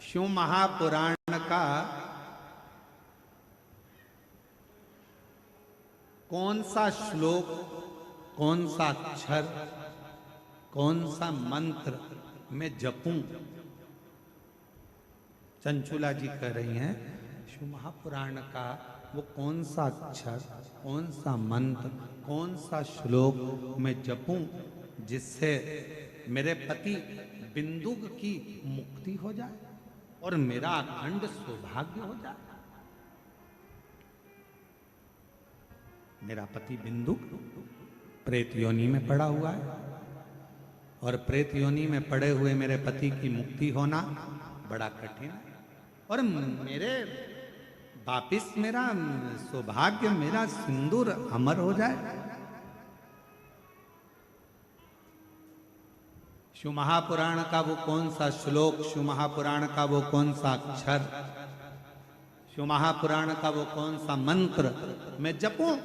शिव महापुराण का कौन सा श्लोक, कौन सा अक्षर, कौन सा मंत्र मैं जपूं? चंचुला जी कह रही हैं शिव महापुराण का वो कौन सा अक्षर, कौन सा मंत्र, कौन सा श्लोक मैं जपूं जिससे मेरे पति बिंदुक की मुक्ति हो जाए और मेरा अखंड सौभाग्य हो जाए। मेरा पति बिंदुक प्रेत योनि में पड़ा हुआ है और प्रेत योनि में पड़े हुए मेरे पति की मुक्ति होना बड़ा कठिन है और मेरे वापिस मेरा सौभाग्य, मेरा सिंदूर अमर हो जाए। शिव महापुराण का वो कौन सा श्लोक, शिव महापुराण का वो कौन सा अक्षर, शिव महापुराण का वो कौन सा मंत्र मैं जपूं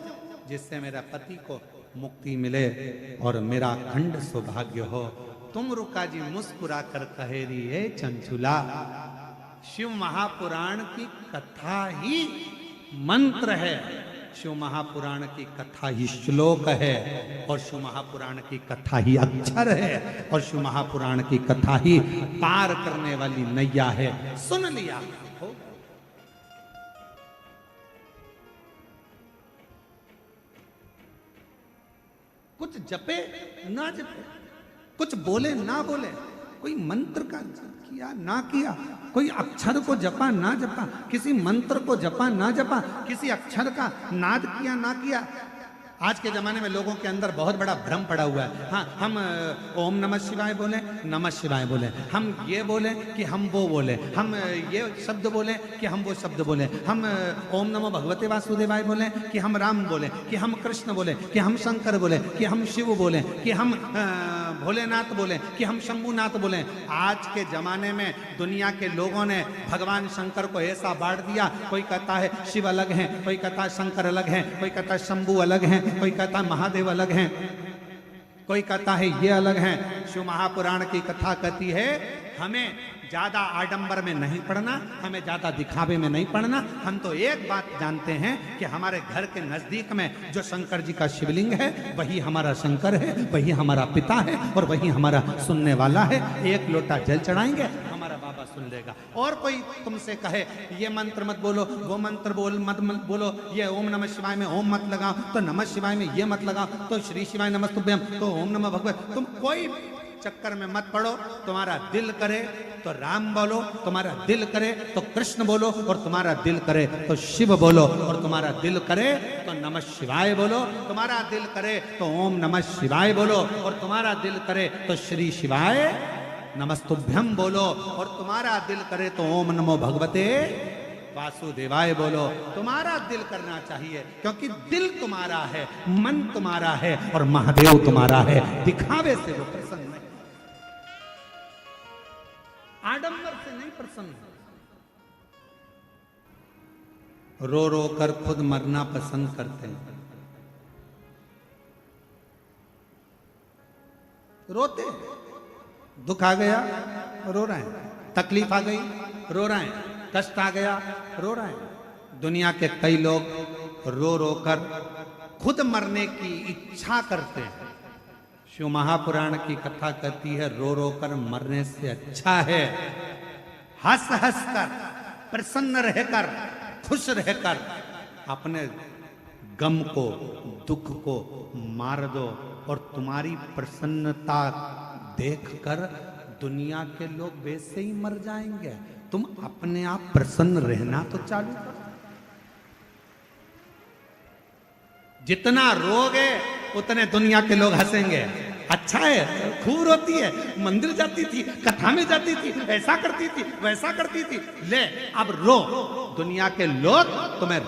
जिससे मेरा पति को मुक्ति मिले और मेरा अखंड सौभाग्य हो। तुम रुका जी मुस्कुरा कर कहे रही है चंचुला, शिव महापुराण की कथा ही मंत्र है, शिव महापुराण की कथा ही श्लोक है और शिव महापुराण की कथा ही अक्षर है और शिव महापुराण की कथा ही पार करने वाली नैया है। सुन लिया हो? कुछ जपे ना जपे, कुछ बोले ना बोले, कोई मंत्र का किया ना किया, कोई अक्षर को जपा ना जपा, किसी मंत्र को जपा ना जपा, किसी अक्षर का नाद किया ना किया। आज के जमाने में लोगों के अंदर बहुत बड़ा भ्रम पड़ा हुआ है। हाँ, हम ओम नमः शिवाय बोले, नमः शिवाय बोले, हम ये बोले कि हम वो बोले, हम ये शब्द बोले कि हम वो शब्द बोले, हम ओम नमो भगवते वासुदेवाय बोले कि हम राम बोले, कि हम कृष्ण बोले, कि हम शंकर बोले, कि हम शिव बोले, कि हम भोलेनाथ बोले, कि हम शंभुनाथ बोले। आज के जमाने में दुनिया के लोगों ने भगवान शंकर को ऐसा बांट दिया, कोई कहता है शिव अलग है, कोई कहता है शंकर अलग है, कोई कहता है शंभु अलग है, कोई कहता है महादेव अलग हैं, कोई कहता है ये अलग हैं। शिव महापुराण की कथा कहती है हमें ज्यादा आडंबर में नहीं पढ़ना, हमें ज्यादा दिखावे में नहीं पढ़ना। हम तो एक बात जानते हैं कि हमारे घर के नजदीक में जो शंकर जी का शिवलिंग है वही हमारा शंकर है, वही हमारा पिता है और वही हमारा सुनने वाला है। एक लोटा जल चढ़ाएंगे, हमारा बाबा सुन लेगा। और कोई तुमसे कहे ये मंत्र मत बोलो, वो मंत्र मत बोलो, ये ओम नमः शिवाय में ओम मत लगाओ, तो नमः शिवाय में ये मत लगाओ, तो श्री शिवाय नमस्तुभ्यम, तो ओम नमः भगवत, तुम कोई चक्कर में मत पड़ो। तुम्हारा दिल करे तो राम बोलो, तुम्हारा दिल करे तो कृष्ण बोलो, और तुम्हारा दिल करे तो शिव बोलो, और तुम्हारा दिल करे तो नमः शिवाय बोलो, तुम्हारा दिल करे तो ओम नमः शिवाय बोलो, और तुम्हारा दिल करे तो श्री शिवाय नमस्तुभ्यम बोलो, और तुम्हारा दिल करे तो ओम नमो भगवते वासुदेवाय बोलो। तुम्हारा दिल करना चाहिए, क्योंकि दिल तुम्हारा है, मन तुम्हारा है और महादेव तुम्हारा है। दिखावे से वो प्रसन्न नहीं, आडंबर से नहीं प्रसन्न। रो रो कर खुद मरना पसंद करते हैं, रोते, दुख आ गया रो रहे हैं, तकलीफ आ गई रो रहे हैं, कष्ट आ गया रो रहे हैं। दुनिया के कई लोग रो रो कर खुद मरने की इच्छा करते हैं। शिव महापुराण की कथा कहती है रो रो कर मरने से अच्छा है हंस हंस कर, प्रसन्न रहकर, खुश रहकर अपने गम को, दुख को मार दो, और तुम्हारी प्रसन्नता देखकर दुनिया के लोग वैसे ही मर जाएंगे। तुम अपने आप प्रसन्न रहना तो चालू करो। जितना रोगे उतने दुनिया के लोग हंसेंगे। अच्छा है, खूब रोती है, मंदिर जाती थी, कथा में जाती थी, ऐसा करती थी, वैसा करती थी, ले अब रो। दुनिया के लोग तुम्हें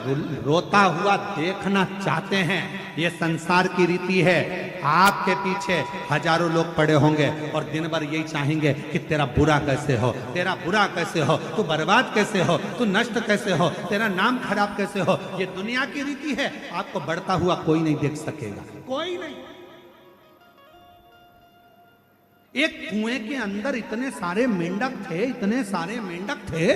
रोता हुआ देखना चाहते हैं। ये संसार की रीति है। आपके पीछे हजारों लोग पड़े होंगे और दिन भर यही चाहेंगे कि तेरा बुरा कैसे हो, तेरा बुरा कैसे हो, तू बर्बाद कैसे हो, तू नष्ट कैसे हो, तेरा नाम खराब कैसे हो। ये दुनिया की रीति है। आपको बढ़ता हुआ कोई नहीं देख सकेगा, कोई नहीं। एक कुएं के अंदर इतने सारे मेंढक थे, इतने सारे मेंढक थे,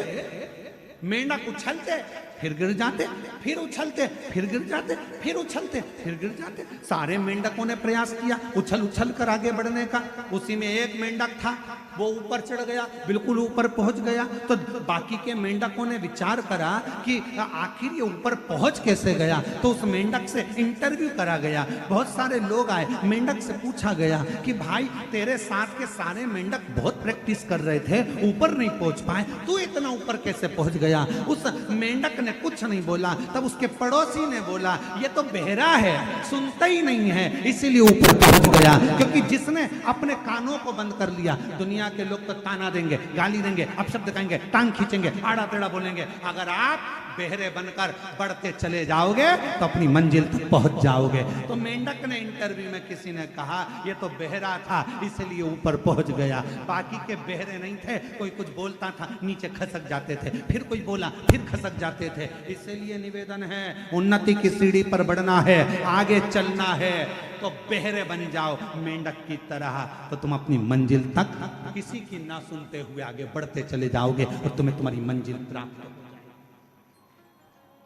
मेंढक उछलते फिर गिर जाते, फिर उछलते फिर गिर जाते, फिर उछलते फिर गिर जाते। सारे मेंढकों ने प्रयास किया उछल उछल कर आगे बढ़ने का। उसी में एक मेंढक था, वो ऊपर चढ़ गया, बिल्कुल ऊपर पहुंच गया। तो बाकी के मेंढकों ने विचार करा कि आखिर ये ऊपर पहुंच कैसे गया। तो उस मेंढक से इंटरव्यू करा गया, बहुत सारे लोग आए, मेंढक से पूछा गया कि भाई तेरे साथ के सारे मेंढक बहुत प्रैक्टिस कर रहे थे, ऊपर नहीं पहुंच पाए, तू इतना ऊपर कैसे पहुंच गया। उस मेंढक ने कुछ नहीं बोला। तब उसके पड़ोसी ने बोला ये तो बहरा है, सुनता ही नहीं है, इसीलिए ऊपर पहुंच गया। क्योंकि जिसने अपने कानों को बंद कर लिया, दुनिया के लोग तो ताना देंगे, गाली देंगे, अपशब्द कहेंगे, टांग खींचेंगे, आड़ा टेढ़ा बोलेंगे। अगर आप बहरे बनकर बढ़ते चले जाओगे तो अपनी मंजिल तक पहुंच जाओगे। तो मेंढक ने इंटरव्यू में किसी ने कहा ये तो बहरा था इसलिए ऊपर पहुंच गया, बाकी के बहरे नहीं थे। कोई कुछ बोलता था नीचे खसक जाते थे, फिर कोई बोला फिर खसक जाते थे। इसलिए निवेदन है, उन्नति की सीढ़ी पर बढ़ना है, आगे चलना है तो बहरे बन जाओ मेंढक की तरह, तो तुम अपनी मंजिल तक किसी की ना सुनते हुए आगे बढ़ते चले जाओगे और तुम्हें तुम्हारी मंजिल प्राप्त हो।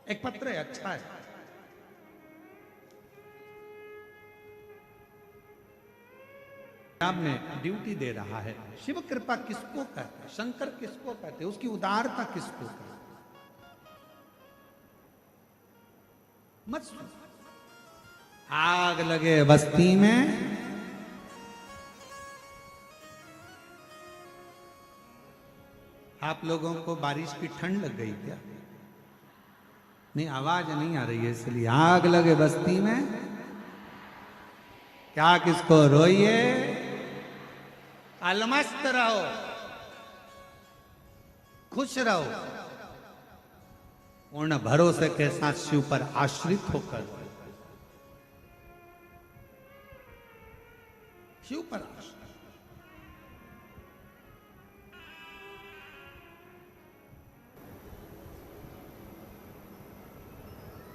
एक पत्र है, अच्छा है। आप में ड्यूटी दे रहा है। शिव कृपा किसको कहते हैं, शंकर किसको कहते हैं, उसकी उदारता किसको कहते हैं। मत सुनो। आग लगे बस्ती में, आप लोगों को बारिश की ठंड लग गई क्या? नहीं, आवाज नहीं आ रही है इसलिए। आग लगे बस्ती में क्या किसको रोइए, अलमस्त रहो, खुश रहो, पूर्ण भरोसे के साथ शिव पर आश्रित होकर, शिव पर आश्रित।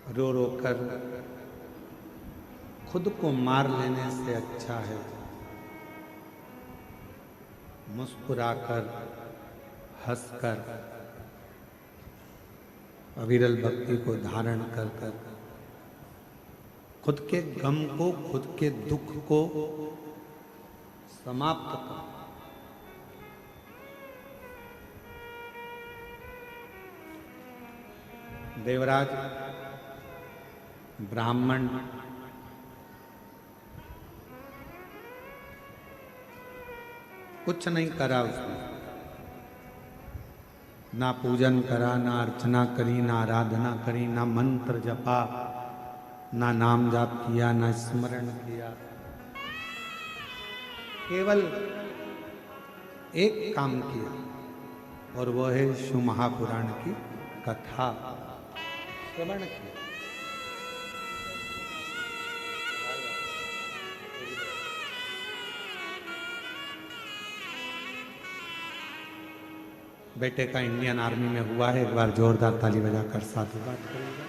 रो रो कर खुद को मार लेने से अच्छा है मुस्कुराकर, हंसकर, अविरल भक्ति को धारण कर कर खुद के गम को, खुद के दुख को समाप्त कर। देवराज ब्राह्मण कुछ नहीं करा उसने, ना पूजन करा, ना अर्चना करी, ना आराधना करी, ना मंत्र जपा, ना नाम जाप किया, ना स्मरण किया। केवल एक काम किया और वह है शिव महापुराण की कथा श्रवण किया। बेटे का इंडियन आर्मी में हुआ है, एक बार जोरदार ताली बजाकर साधुवाद करेगा।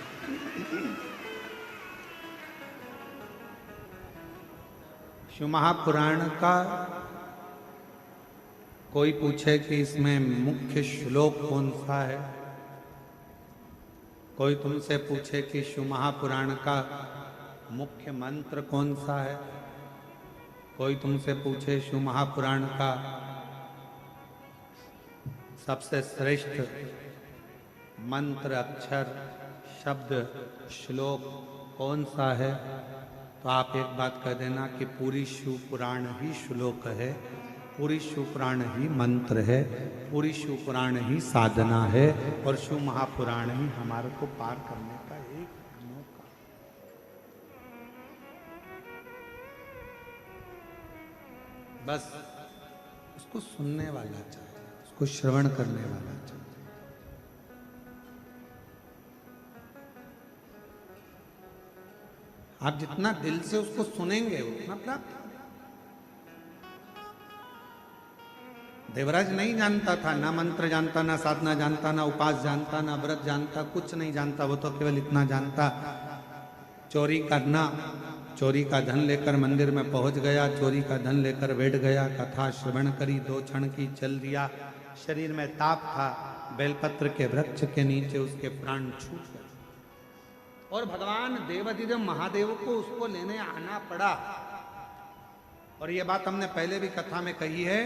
शिव महापुराण का कोई पूछे कि इसमें मुख्य श्लोक कौन सा है, कोई तुमसे पूछे कि शिव महापुराण का मुख्य मंत्र कौन सा है, कोई तुमसे पूछे शिव महापुराण का सबसे श्रेष्ठ मंत्र, अक्षर, शब्द, श्लोक कौन सा है, तो आप एक बात कह देना कि पूरी शिव पुराण ही श्लोक है, पूरी शिव पुराण ही मंत्र है, पूरी शिव पुराण ही साधना है और शिव महापुराण ही हमारे को पार करने का एक मौका। बस उसको सुनने वाला चाहिए, उसको श्रवण करने वाला चाहिए। आप जितना दिल से उसको सुनेंगे उतना प्राप्त। देवराज नहीं जानता था, ना मंत्र जानता, ना साधना जानता, ना उपास जानता, ना व्रत जानता, कुछ नहीं जानता। वो तो केवल इतना जानता, चोरी करना, चोरी का धन लेकर मंदिर में पहुंच गया, चोरी का धन लेकर बैठ गया, कथा श्रवण करी, 2 क्षण की चल दिया, शरीर में ताप था, बेलपत्र के वृक्ष के नीचे उसके प्राण छूट गए और भगवान देवाधिदेव महादेव को उसको लेने आना पड़ा। और ये बात हमने पहले भी कथा में कही है,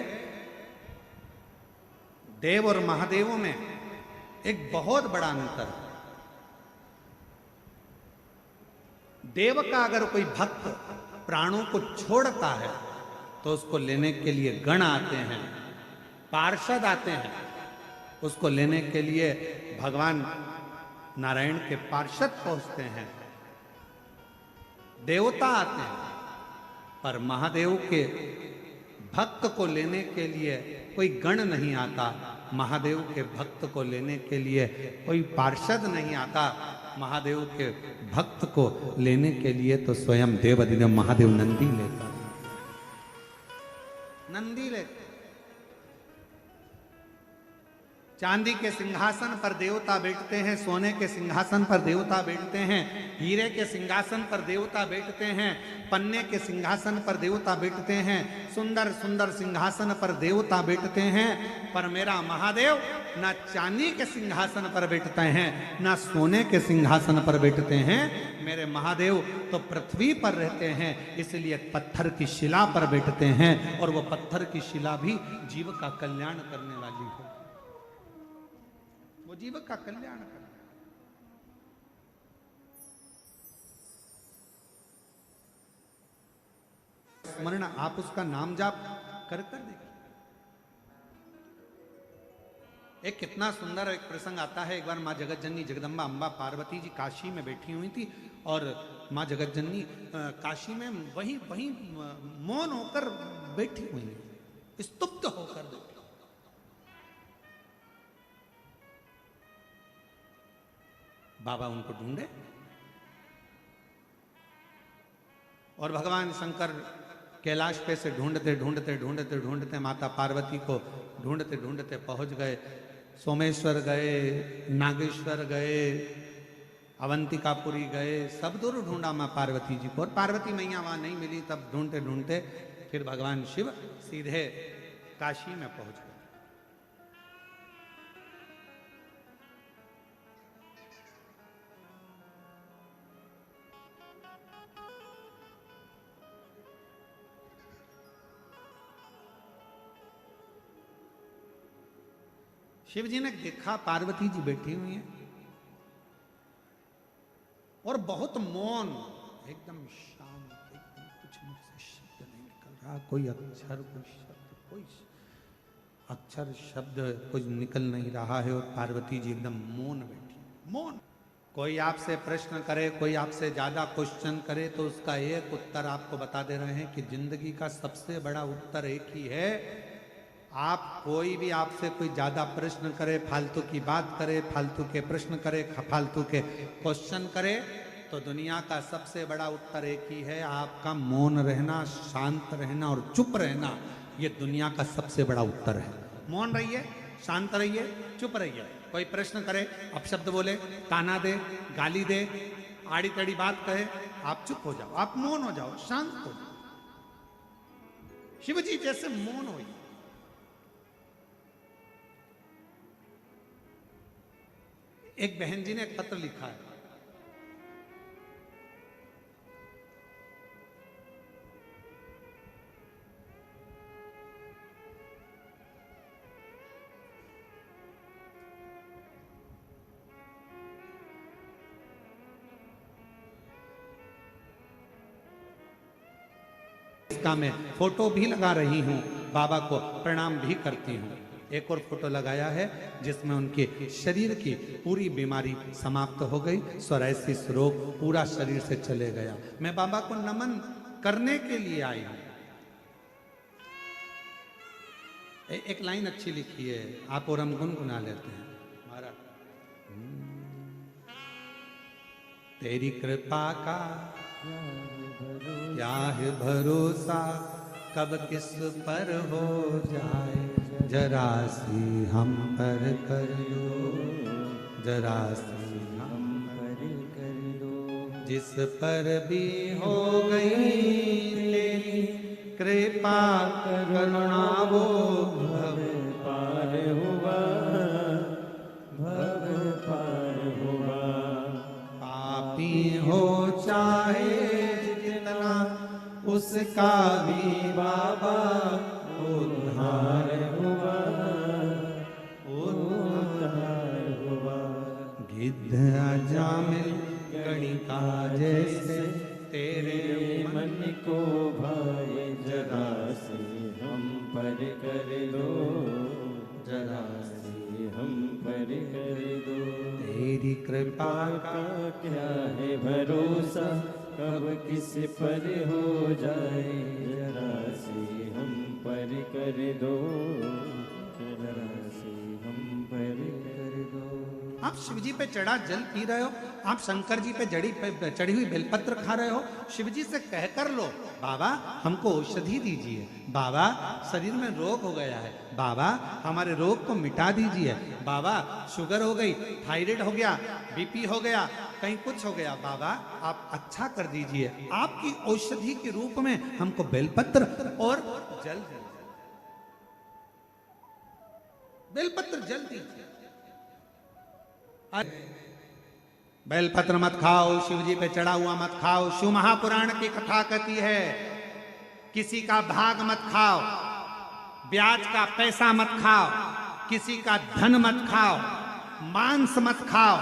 देव और महादेवों में एक बहुत बड़ा अंतर है। देव का अगर कोई भक्त प्राणों को छोड़ता है तो उसको लेने के लिए गण आते हैं, पार्षद आते हैं, उसको लेने के लिए भगवान नारायण के पार्षद पहुंचते हैं, देवता आते हैं। पर महादेव के भक्त को लेने के लिए कोई गण नहीं आता, महादेव के भक्त को लेने के लिए कोई पार्षद नहीं आता, महादेव के भक्त को लेने के लिए तो स्वयं देवाधिदेव महादेव नंदी लेता, नंदी लेता। चांदी के सिंहासन पर देवता बैठते हैं, सोने के सिंहासन पर देवता बैठते हैं, हीरे के सिंहासन पर देवता बैठते हैं, पन्ने के सिंहासन पर देवता बैठते हैं, सुंदर सुंदर सिंहासन पर देवता बैठते हैं। पर मेरा महादेव ना चांदी के सिंहासन पर बैठते हैं, ना सोने के सिंहासन पर बैठते हैं। मेरे महादेव तो पृथ्वी पर रहते हैं, इसलिए पत्थर की शिला पर बैठते हैं, और वो पत्थर की शिला भी जीव का कल्याण करने वाली हो, वो जीव का कल्याण करना। स्मरण आप उसका नाम जाप कर देखिए। एक कितना सुंदर एक प्रसंग आता है। एक बार माँ जगत जननी जगदम्बा अम्बा पार्वती जी काशी में बैठी हुई थी, और माँ जगत जननी काशी में वहीं वहीं मौन होकर बैठी हुई, स्तुप्त होकर बैठी। बाबा उनको ढूंढे, और भगवान शंकर कैलाश पे से ढूंढते ढूंढते ढूंढते ढूंढते माता पार्वती को ढूंढते ढूंढते पहुंच गए। सोमेश्वर गए, नागेश्वर गए, अवंतिकापुरी गए, सब दूर ढूंढा माँ पार्वती जी को, और पार्वती मैया वहां नहीं मिली। तब ढूंढते ढूंढते फिर भगवान शिव सीधे काशी में पहुंच गए। शिव जी ने देखा पार्वती जी बैठी हुई हैं और बहुत मौन, एकदम शांत, एकदम कुछ मुंह से शब्द नहीं निकल रहा, कोई अक्षर, कोई अक्षर शब्द कुछ निकल नहीं रहा है, और पार्वती जी एकदम मौन बैठी, मौन। कोई आपसे प्रश्न करे, कोई आपसे ज्यादा क्वेश्चन करे, तो उसका एक उत्तर आपको बता दे रहे हैं कि जिंदगी का सबसे बड़ा उत्तर एक ही है। आप कोई भी आपसे कोई ज्यादा प्रश्न करे, फालतू की बात करे, फालतू के प्रश्न करे, फालतू के क्वेश्चन करे, तो दुनिया का सबसे बड़ा उत्तर एक ही है, आपका मौन रहना, शांत रहना और चुप रहना। ये दुनिया का सबसे बड़ा उत्तर है। मौन रहिए, शांत रहिए, चुप रहिए। कोई प्रश्न करे, अपशब्द बोले, ताना दे, गाली दे, आड़ी तड़ी बात कहे, आप चुप हो जाओ, आप मौन हो जाओ, शांत हो जाओ। शिव जी जैसे मौन हो। एक बहन जी ने एक पत्र लिखा है, इसका मैं फोटो भी लगा रही हूं, बाबा को प्रणाम भी करती हूं। एक और फोटो लगाया है जिसमें उनके शरीर की पूरी बीमारी समाप्त हो गई, सोराइसिस रोग पूरा शरीर से चले गया। मैं बाबा को नमन करने के लिए आई हूं। एक लाइन अच्छी लिखी है, आप और हम गुनगुना लेते हैं। महाराज, तेरी कृपा का क्या है भरोसा, कब किस पर हो जाए, जरा सी हम पर कर दो, जरा सी हम पर कर दो। जिस पर भी हो गई तेरी कृपा करुणा वो भव पार हुआ, भव पार हुआ। पापी हो चाहे जितना उसका भी बाबा उद्धार हुआ, उद्धार हुआ। गिद्ध अजामिल गणिका जैसे तेरे मन को भाए जरा से हम पर कर दो, जरा से हम पर कर दो। तेरी कृपा का क्या है भरोसा, कब किस पर हो जाए, जरा से हम पर कर दो, जरा से हम पर कर दो। आप शिव जी पे चढ़ा जल पी रहे हो, आप शंकर जी पे चढ़ी हुई बेलपत्र खा रहे हो, शिव जी से कह कर लो बाबा हमको औषधि दीजिए, बाबा शरीर में रोग हो गया है, बाबा हमारे रोग को मिटा दीजिए, बाबा शुगर हो गई, थायराइड हो गया, बीपी हो गया, कहीं कुछ हो गया, बाबा आप अच्छा कर दीजिए। आपकी औषधि के रूप में हमको बेलपत्र और जल बेलपत्र जल दीजिए। बेलपत्र मत खाओ, शिव जी पे चढ़ा हुआ मत खाओ। शिव महापुराण की कथा कहती है किसी का भाग मत खाओ, ब्याज का पैसा मत खाओ, किसी का धन मत खाओ, मांस मत खाओ,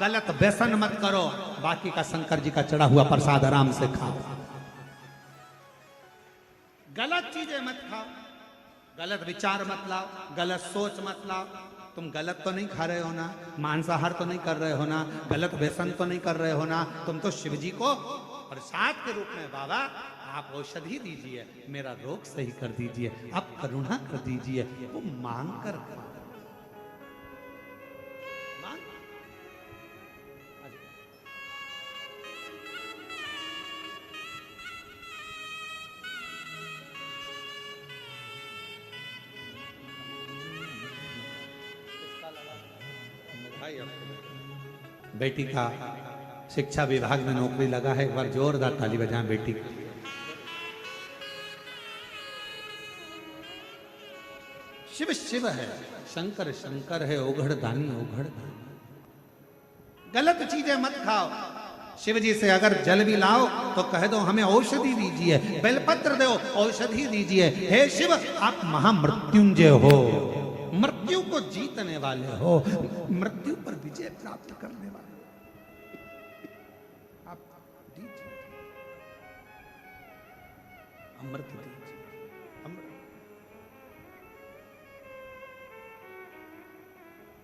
गलत व्यसन मत करो, बाकी का शंकर जी का चढ़ा हुआ प्रसाद आराम से खाओ। गलत चीजें मत खाओ, गलत विचार मत लाओ, गलत सोच मत लाओ। तुम गलत तो नहीं खा रहे हो ना, मांसाहार तो नहीं कर रहे हो ना, गलत व्यसन तो नहीं कर रहे हो ना, तुम तो शिव जी को प्रसाद के रूप में बाबा आप औषधि दीजिए, मेरा रोग सही कर दीजिए, आप करुणा कर दीजिए। वो मांग कर बेटी का शिक्षा विभाग में नौकरी लगा है, एक बार जोरदार ताली बजाएं बेटी की। शिव शिव है, शंकर शंकर है, ओघड़ दानी ओघड़ दानी। गलत चीजें मत खाओ। शिव जी से अगर जल भी लाओ तो कह दो हमें औषधि दीजिए, बेलपत्र दो, औषधि दीजिए। हे शिव आप महामृत्युंजय हो, मृत्यु को जीतने वाले हो, मृत्यु पर विजय प्राप्त करने वाले आप दीजिए, अमृत दीजिए, अमृत।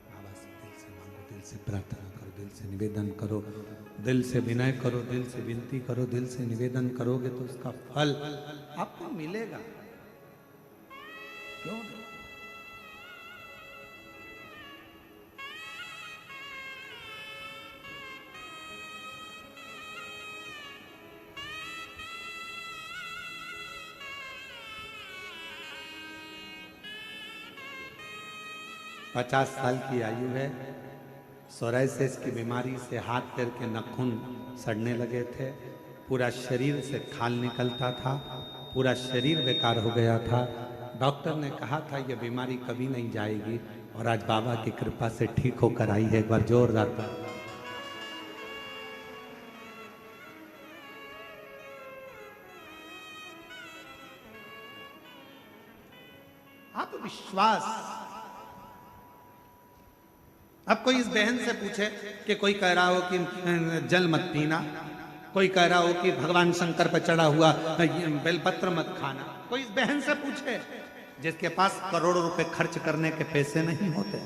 बाबा से दिल से मांगो, दिल से प्रार्थना करो, दिल से निवेदन करो, दिल से विनय करो, दिल से विनती करो, दिल से निवेदन करोगे तो उसका फल आपको मिलेगा। क्यों? 50 साल की आयु है, सोराइसिस की बीमारी से हाथ पैर के नाखून सड़ने लगे थे, पूरा शरीर से खाल निकलता था, पूरा शरीर बेकार हो गया था। डॉक्टर ने कहा था यह बीमारी कभी नहीं जाएगी, और आज बाबा की कृपा से ठीक होकर आई है। एक बार जोरदार था। आप विश्वास, अब कोई इस बहन से पूछे कि कोई कह रहा हो कि जल मत पीना, कोई कह रहा हो कि भगवान शंकर पर चढ़ा हुआ बेलपत्र मत खाना, कोई इस बहन से पूछे जिसके पास करोड़ों रुपए खर्च करने के पैसे नहीं होते,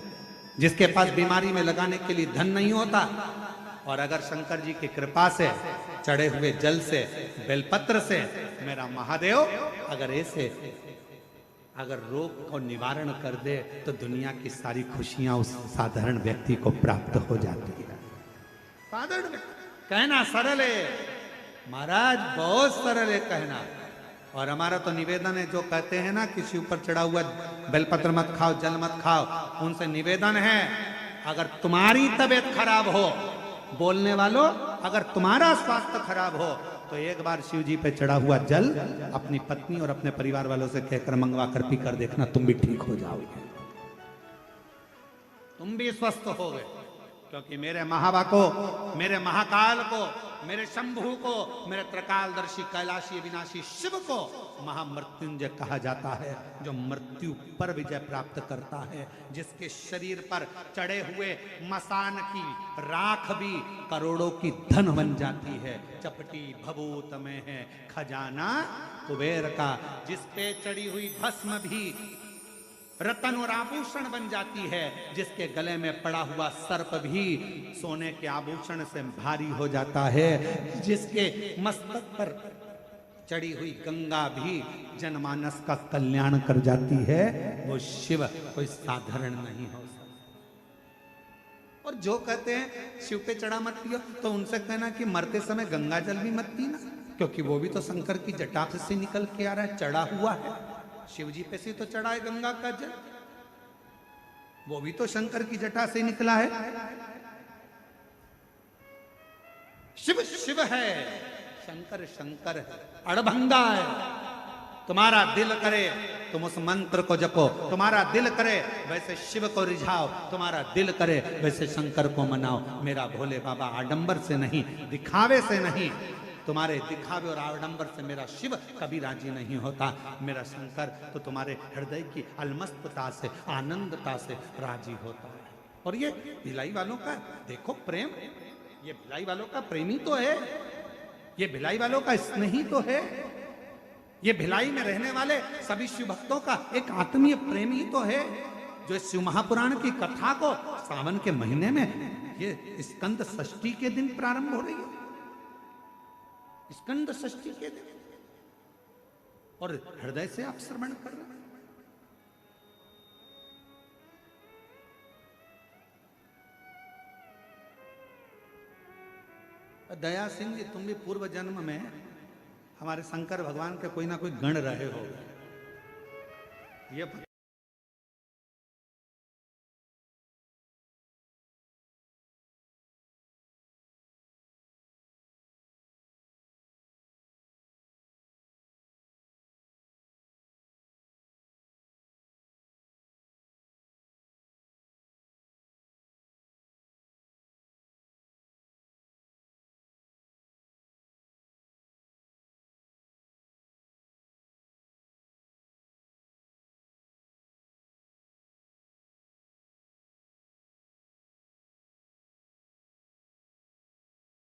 जिसके पास बीमारी में लगाने के लिए धन नहीं होता, और अगर शंकर जी की कृपा से चढ़े हुए जल से, बेलपत्र से मेरा महादेव अगर ऐसे अगर रोग को निवारण कर दे तो दुनिया की सारी खुशियां उस साधारण व्यक्ति को प्राप्त हो जाती है। साधारण कहना सरल है महाराज, बहुत सरल है कहना। और हमारा तो निवेदन है, जो कहते हैं ना किसी ऊपर चढ़ा हुआ बेलपत्र मत खाओ, जल मत खाओ, उनसे निवेदन है अगर तुम्हारी तबीयत खराब हो, बोलने वालों अगर तुम्हारा स्वास्थ्य खराब हो तो एक बार शिव जी पे चढ़ा हुआ जल अपनी पत्नी और अपने परिवार वालों से कहकर मंगवा कर पी कर देखना, तुम भी ठीक हो जाओगे, तुम भी स्वस्थ हो गए। क्योंकि मेरे महाबा को, मेरे महाकाल को, मेरे शंभू को, मेरे त्रिकालदर्शी कैलाशी विनाशी शिव को महामृत्युंजय कहा जाता है, जो मृत्यु पर विजय प्राप्त करता है, जिसके शरीर पर चढ़े हुए मसान की राख भी करोड़ों की धन बन जाती है। चपटी भभूत में है खजाना कुबेर का, जिस पे चढ़ी हुई भस्म भी रतन और आभूषण बन जाती है, जिसके गले में पड़ा हुआ सर्प भी सोने के आभूषण से भारी हो जाता है, जिसके मस्तक पर चढ़ी हुई गंगा भी जनमानस का कल्याण कर जाती है, वो शिव कोई साधारण नहीं हो सकता। और जो कहते हैं शिव पे चढ़ा मत पियो, तो उनसे कहना कि मरते समय गंगा जल भी मत पीना, क्योंकि वो भी तो शंकर की जटा से निकल के आ रहा है, चढ़ा हुआ है। शिव जी पे से तो चढ़ा है गंगा का जल, वो भी तो शंकर की जटा से निकला है। शिव शिव है, शंकर शंकर है, अड़भंगा है। तुम्हारा दिल करे तुम उस मंत्र को जपो, तुम्हारा दिल करे वैसे शिव को रिझाओ, तुम्हारा दिल करे वैसे शंकर को मनाओ। मेरा भोले बाबा आडंबर से नहीं, दिखावे से नहीं, तुम्हारे दिखावे और आडंबर से मेरा शिव कभी राजी नहीं होता। मेरा शंकर तो तुम्हारे हृदय की अलमस्तता से, आनंदता से राजी होता है। और ये भिलाई वालों का देखो प्रेम, ये भिलाई वालों का प्रेमी तो है, ये भिलाई वालों का स्नेही तो है, ये भिलाई में रहने वाले सभी शिव भक्तों का एक आत्मीय प्रेम ही तो है, जो शिव महापुराण की कथा को सावन के महीने में ये स्कंद षष्ठी के दिन प्रारंभ हो रही है, स्कंद षष्ठी के दिन, और हृदय से आप श्रवण कर रहे हैं। दया सिंह जी, तुम भी पूर्व जन्म में हमारे शंकर भगवान के कोई ना कोई गण रहे हो, ये